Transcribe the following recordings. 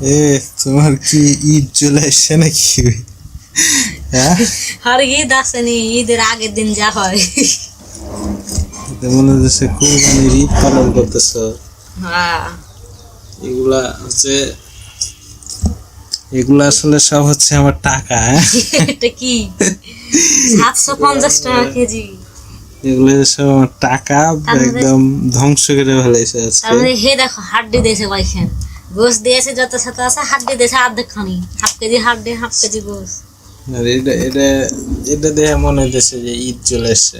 এ তোমার কি ঈদ চলে এসছে নাকি? হ্যাঁ, আর ঈদ আসেনি, ঈদের আগের দিন যা হয়। মনে হচ্ছে কুরবানির ঈদ পালন করতেছ। হ্যাঁ, এগুলা আসলে সব হচ্ছে আমার টাকা। এটা কি 750 টাকা কেজি? এগুলো সব আমার টাকা একদম ধ্বংস করে ফেলাইছে আজকে। তারপরে হে দেখো হাড্ডি দিয়েছে কয়খান, গোস দিয়েছে যত সাথে আছে, হাড্ডি দিয়েছে অর্ধেক খানি, হাফ কেজি হাড্ডি, হাফ কেজি গোস। আর এটা দেখে মনে হইতেছে যে ঈদ চলে এসছে।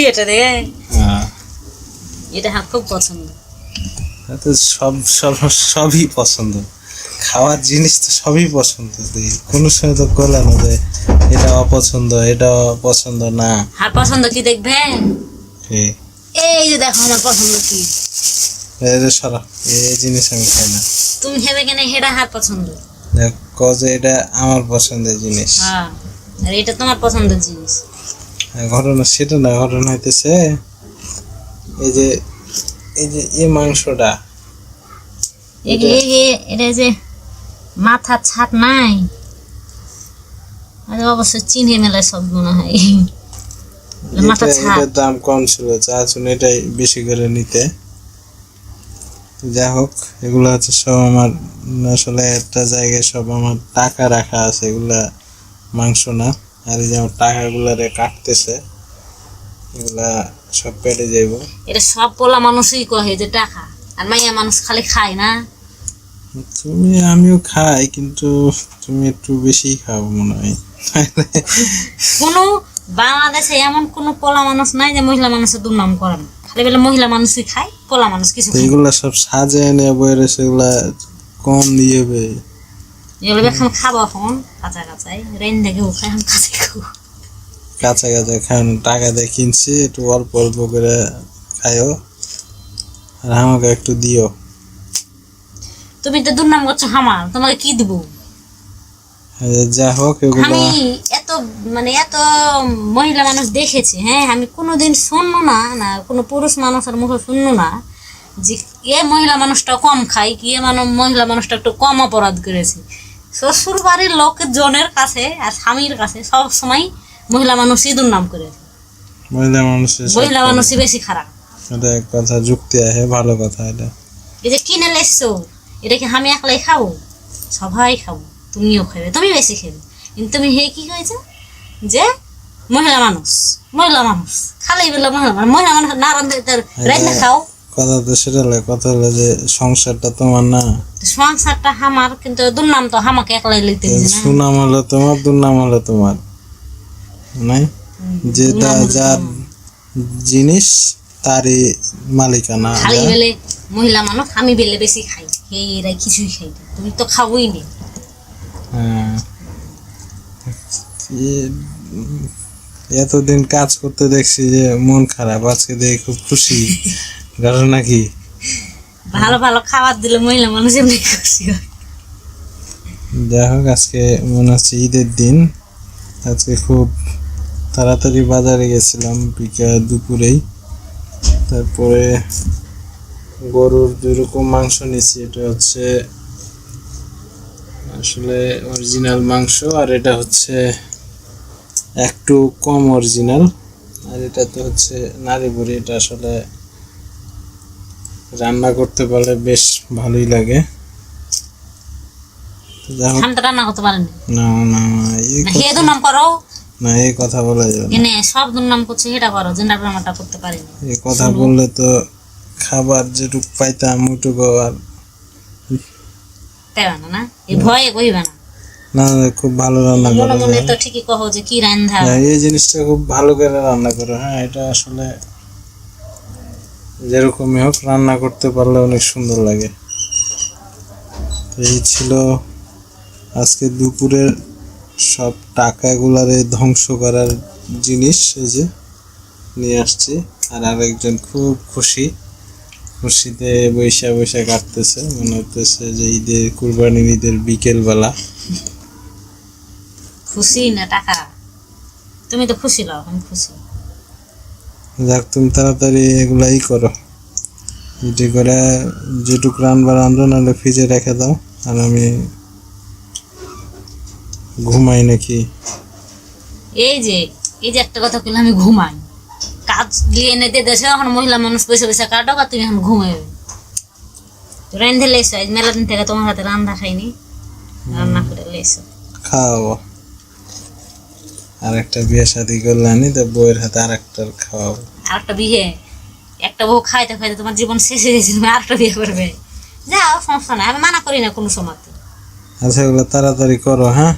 এটা দেখে হ্যাঁ, এটা আমার খুব পছন্দ। তো সবই পছন্দ, খাওয়ার জিনিস তো সবই পছন্দ। কোনো সময় তো বলে না যে এটা অপছন্দ, এটা পছন্দ না। আর পছন্দ কি দেখবেন? এই যে দেখো আমার পছন্দ কি। সরা, এই জিনিস আমি খাই না। তুমি হেবে কেন? হেডা হার পছন্দ। যে এটা আমার পছন্দের জিনিস। হ্যাঁ, আর এটা তোমার পছন্দের জিনিস। ঘটনা সেটা না, ঘটনা হইতেছে এই যে এই মাংসটা, এটা যে মাথার ছাট নাই, অবশ্য চিনে মেলায় সব মনে হয়। মাথার ছাট এটার দাম কম ছিল, চাচুন এটাই বেশি করে নিতে। যাই হোক, এগুলো হচ্ছে সব আমার, আসলে একটা জায়গায় সব আমার টাকা রাখা আছে, এগুলা মাংস না। আর এই যে আমার টাকাগুলারে কাটতেছে, এগুলা সব পেটে যাইব। এটা সব পোলা মানুষই কহে যে টাকা, আর মাইয়া মানুষ খালি খায় না। আমিও খাই, কিন্তু তুমি একটু বেশি খাও মনে হয়। কোনো বাংলাদেশে এমন কোনো পোলা মানুষ নাই যে মহিলা মানুষের দুর্নাম করে না। খালি বলে মহিলা মানুষই খায়, পোলা মানুষ কিছু খায় না। এগুলা সব সাজে এনে বইরে, সেগুলা কম দিয়ে এগুলো এখন খাবো, এখন কাঁচা কাঁচাই রেন দেখে খাই, এখন কাঁচা খাবো। কাঁচা খাওয়ানো টাকা দিয়ে কিনছি, একটু অল্প অল্প করে খাইও, আর আমাকে একটু দিও। তুমি তো দুর্নাম করছো আমার, তোমাকে কি দিব? যা হোক, আমি এত এত মহিলা মানুষ দেখেছি। হ্যাঁ, আমি কোনোদিন শুনলো না কোনো পুরুষ মানুষের মুখে শুনলো না যে এ মহিলা মানুষটা কম খায়, কি এ মহিলা মানুষটা একটু কম অপরাধ করেছে। শ্বশুর বাড়ির লোকজনের কাছে আর স্বামীর কাছে সব সময় মহিলা মানুষই দুর্নাম করেছে। মহিলা মানুষই বেশি খারাপ। এটা এক কথা যুক্তি আছে, ভালো কথা। এটা এই যে কিনে লেসছো, এটা কি আমি একলাই খাবো? সবাই খাবো, তুমিও খাবে, তুমি বেশি খাবে। কিন্তু তুমি হে কি হয়েছে যে মহিলা মানুষ খালি বলে মহিলা মানুষ না রান্না খাও। কথা তো সেটা লাগে, কথা হলো যে সংসারটা তোমার না, সংসারটা আমার, কিন্তু দুর্নাম তো আমাকে একলাই লইতে হয়েছে না। সুনাম হলো তোমার, দুর্নাম হলো তোমার, নাই? যেটা যার জিনিস তারই মালিকানা। খালি বেলে মহিলা মানুষ, আমি বেলে বেশি খাই, এরা কিছুই খাই না, তুমি তো খাবোই না। এতদিন কাজ করতে দেখছি যে মন খারাপ, আজকে দেখে খুব খুশি। ঘটনা কি? ভালো ভালো খাবার দিলে মহিলা মানুষ এমনি খুশি হয়। যাই হোক, আজকে মনে হচ্ছে ঈদের দিন। আজকে খুব তাড়াতাড়ি বাজারে গেছিলাম, দুপুরেই। তারপরে গরুর 2 রকম মাংস নিয়েছি। এটা হচ্ছে আসলে অরিজিনাল মাংস, আর এটা হচ্ছে একটু কম অরিজিনাল, আর এটা তো হচ্ছে নারী বুড়ি। এটা আসলে রান্না করতে পারলে বেশ ভালোই লাগে। রান্না করতে পারেন না, এই কথা বলা যাবে না। সব দুর্নাম করছে, এটা করো, যেটা রান্নাটা করতে পারি। এই কথা বললে তো খাবার যেটুকু পাইতাম ওইটুকু আর পাইবা না। এই ভয়ে কইবা না। না, খুব ভালো রান্না করো। মনে তো ঠিকই কহো যে কি রান্না। এই জিনিসটা খুব ভালো করে রান্না করো। হ্যাঁ, এটা আসলে যেরকমই হোক, রান্না করতে পারলে অনেক সুন্দর লাগে। এই ছিল আজকে দুপুরের সব টাকাগুলারে ধ্বংস করার জিনিস, এই যে নিয়ে আসছি। আর আরেকজন খুব খুশিতে বৈশা কাটতেছে, মনে হচ্ছে যে কুরবানির ঈদের বিকেল বেলা। খুশি না টাকা? তুমি তো খুশি লাও, আমি খুশি। যাক, তুমি তাড়াতাড়ি এগুলাই করো, এটি করে যেটুকু রান্না নাহলে ফ্রিজে রেখে দাও, আর আমি ঘুমাই নাকি? এই যে একটা কথা বললাম, আমি ঘুমাই, কাজ দিয়ে এনে দিয়ে দেশে এখন মহিলা মানুষ পয়সা পয়সা কাটো, আর তুমি এখন ঘুমাবে। রান্ধে লেছো, আজ মেলা দিন থেকে তোমার হাতে রান্না খাইনি, রান্না করে লেছো। খাওয়াবো, আর একটা বিয়ে শাদি করলে আনি তো বউয়ের হাতে আর একটা খাওয়াবো। আর একটা বিয়ে, একটা বউ খাইতে খাইতে তোমার জীবন শেষ হয়ে গেছে, তুমি আর একটা বিয়ে করবে? যাও, সমস্যা নাই, আমি মানা করি না কোনো সময়। আচ্ছা, এগুলো তাড়াতাড়ি করো, হ্যাঁ?